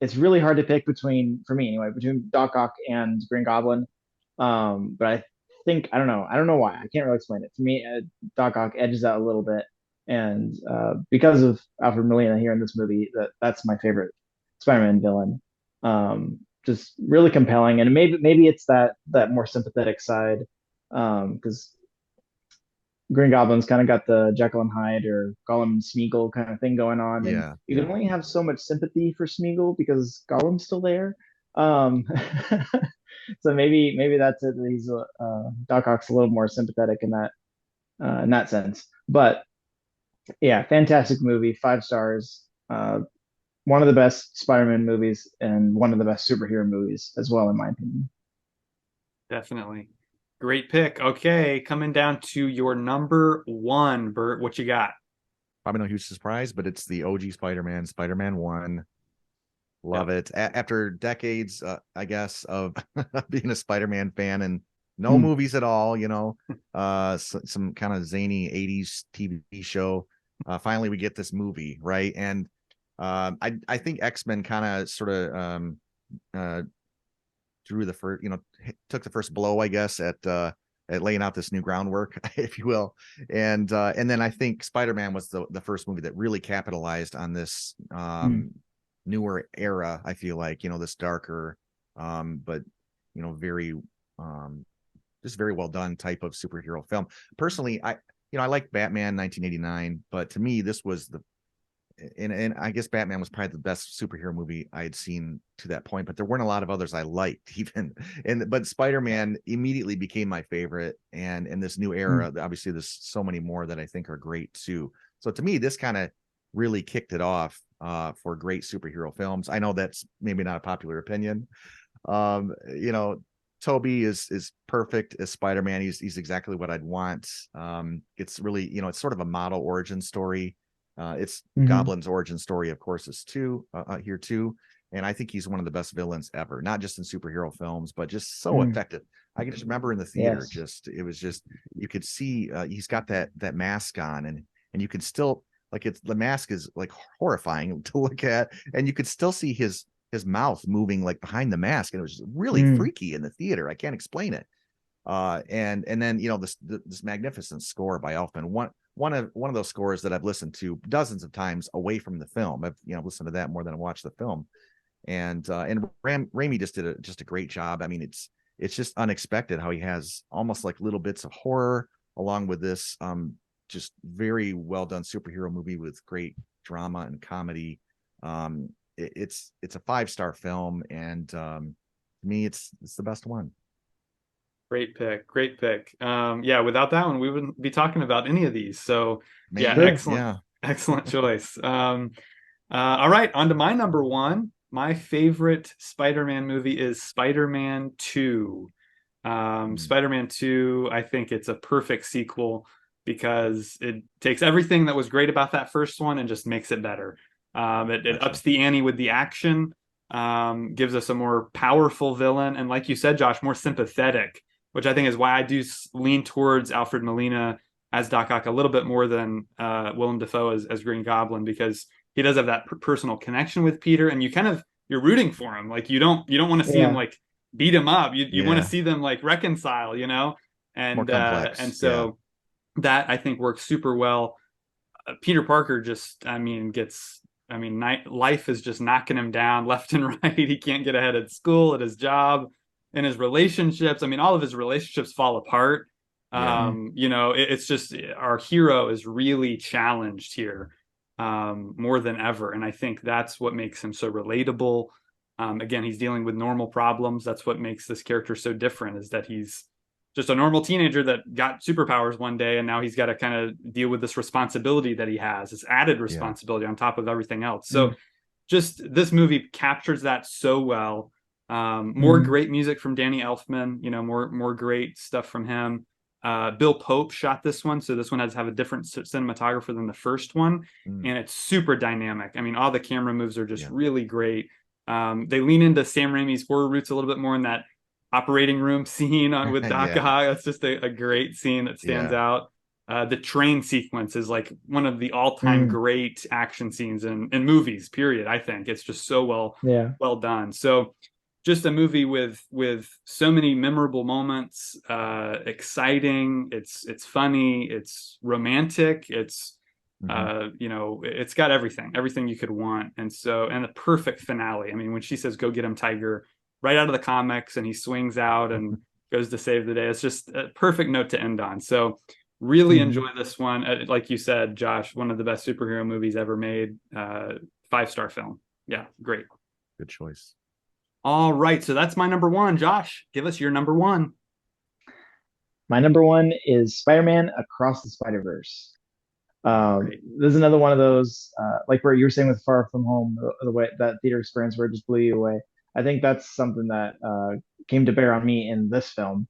it's really hard to pick between, for me anyway, between Doc Ock and Green Goblin. But I think I don't know why. I can't really explain it. To me, Doc Ock edges out a little bit, and because of Alfred Molina here in this movie, that's my favorite Spider-Man villain. Just really compelling, and maybe it's that more sympathetic side, because Green Goblin's kind of got the Jekyll and Hyde or Gollum and Smeagol kind of thing going on, and Yeah. you can only have so much sympathy for Smeagol because Gollum's still there. Um, so maybe that's it. He's Doc Ock's a little more sympathetic in that sense. But yeah, fantastic movie, 5 stars. One of the best Spider-Man movies and one of the best superhero movies as well, in my opinion. Definitely. Great pick. Okay, coming down to your number one, Bert. What you got? Probably no huge surprise, but it's the OG Spider-Man, Spider-Man 1. Love it. After decades, I guess, of being a Spider-Man fan and no movies at all, some kind of zany 80s TV show. Finally we get this movie, right? And I think X-Men kind of sort of uh drew the first, took the first blow, I guess, at laying out this new groundwork, if you will. And then I think Spider-Man was the first movie that really capitalized on this newer era. I feel like, this darker, but very just very well done type of superhero film. Personally, I like Batman 1989, but to me, this was and I guess Batman was probably the best superhero movie I had seen to that point, but there weren't a lot of others I liked even. But Spider-Man immediately became my favorite. And in this new era, obviously there's so many more that I think are great too. So to me, this kind of really kicked it off for great superhero films. I know that's maybe not a popular opinion. Toby is perfect as Spider-Man. He's exactly what I'd want. It's really, it's sort of a model origin story. It's Goblin's origin story, of course, is here too. And I think he's one of the best villains ever, not just in superhero films, but just so effective. I can just remember in the theater, it was just, you could see he's got that mask on, and you could still, like, the mask is like horrifying to look at, and you could still see his mouth moving like behind the mask, and it was really freaky in the theater. I can't explain it. And then this magnificent score by Elfman, one of those scores that I've listened to dozens of times away from the film. I've listened to that more than I watched the film. And Raimi just did just a great job. I mean, it's just unexpected how he has almost like little bits of horror along with this just very well done superhero movie with great drama and comedy. It's a 5-star film, and to me, it's the best one. Great pick. Great pick. Yeah, without that one, we wouldn't be talking about any of these. So yeah, Maybe. excellent, Yeah. excellent choice. All right, on to my number one. My favorite Spider-Man movie is Spider-Man 2. Spider-Man 2, I think it's a perfect sequel because it takes everything that was great about that first one and just makes it better. It ups the ante with the action, gives us a more powerful villain, and like you said, Josh, more sympathetic, which I think is why I do lean towards Alfred Molina as Doc Ock a little bit more than Willem Dafoe as Green Goblin, because he does have that personal connection with Peter, and you're rooting for him. Like you don't want to see him like beat him up. You want to see them like reconcile, and more complex. And so that I think works super well. Peter Parker just, life is just knocking him down left and right. He can't get ahead at school, at his job, in his relationships. All of his relationships fall apart. It's just our hero is really challenged here more than ever. And I think that's what makes him so relatable. Again, he's dealing with normal problems. That's what makes this character so different, is that he's just a normal teenager that got superpowers one day, and now he's got to kind of deal with this responsibility that he has, this added responsibility on top of everything else. So just this movie captures that so well. More great music from Danny Elfman, more great stuff from him. Bill Pope shot this one, so this one has to have a different cinematographer than the first one, and it's super dynamic. All the camera moves are just really great. They lean into Sam Raimi's horror roots a little bit more in that operating room scene with Doc Ock. That's just a great scene that stands out. The train sequence is like one of the all-time great action scenes in movies, period. I think it's just so well done. So just a movie with so many memorable moments, exciting, it's funny, it's romantic, it's it's got everything you could want. And the perfect finale. When she says, "Go get him, Tiger," right out of the comics, and he swings out and goes to save the day. It's just a perfect note to end on. So really enjoy this one. Like you said, Josh, one of the best superhero movies ever made. 5-star film. Yeah, great. Good choice. All right, so that's my number one. Josh, give us your number one. My number one is Spider-Man Across the Spider-Verse. This is another one of those, like where you were saying with Far From Home, the way that theater experience where it just blew you away. I think that's something that came to bear on me in this film.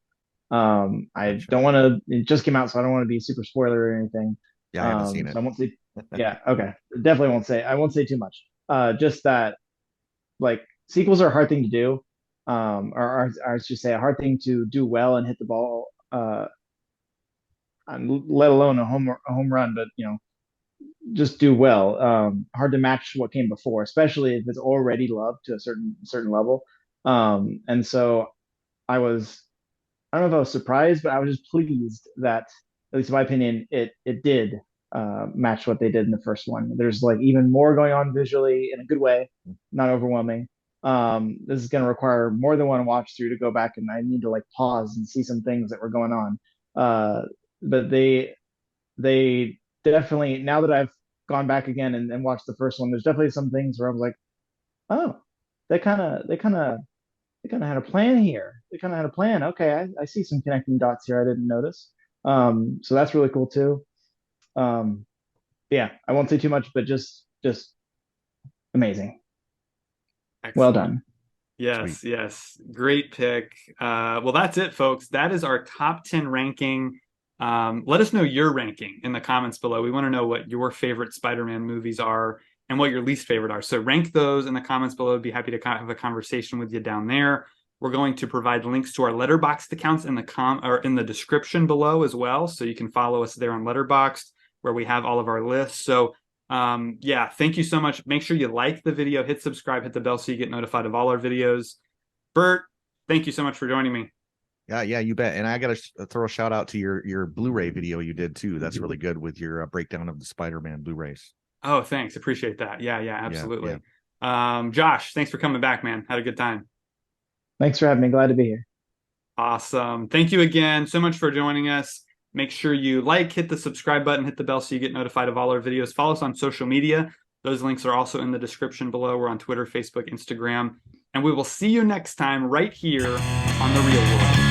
I don't want to. It just came out, so I don't want to be super spoiler or anything. Yeah, I haven't seen it. So I won't say. Yeah, okay, definitely won't say. I won't say too much. Just that, like, sequels are a hard thing to do. or I should say, a hard thing to do well and hit the ball, let alone a home run, but just do well. Hard to match what came before, especially if it's already loved to a certain level. And so I was, I don't know if I was surprised, but I was just pleased that, at least in my opinion, it did match what they did in the first one. There's like even more going on visually in a good way, not overwhelming. This is going to require more than one watch through to go back, and I need to like pause and see some things that were going on. But they definitely, now that I've gone back again and watched the first one, there's definitely some things where I was like, oh, they kind of had a plan here. They kind of had a plan. Okay, I see some connecting dots here I didn't notice. So that's really cool too. Um, yeah, I won't say too much, but just amazing. Well Excellent. done. Sweet. Yes, yes. Great pick. Well, that's it, folks. That is our top 10 ranking. Let us know your ranking in the comments below. We want to know what your favorite Spider-Man movies are and what your least favorite are. So rank those in the comments below. I'd be happy to have a conversation with you down there. We're going to provide links to our Letterboxd accounts in the description below as well. So you can follow us there on Letterboxd, where we have all of our lists. So yeah, thank you so much. Make sure you like the video, hit subscribe, hit the bell so you get notified of all our videos. Bert, thank you so much for joining me. Yeah, you bet. And I got to throw a shout out to your Blu-ray video you did too. That's really good with your breakdown of the Spider-Man Blu-rays. Oh, thanks. Appreciate that. Yeah, absolutely. Yeah. Josh, thanks for coming back, man. Had a good time. Thanks for having me. Glad to be here. Awesome. Thank you again so much for joining us. Make sure you like, hit the subscribe button, hit the bell so you get notified of all our videos. Follow us on social media. Those links are also in the description below. We're on Twitter, Facebook, Instagram. And we will see you next time right here on The Real World.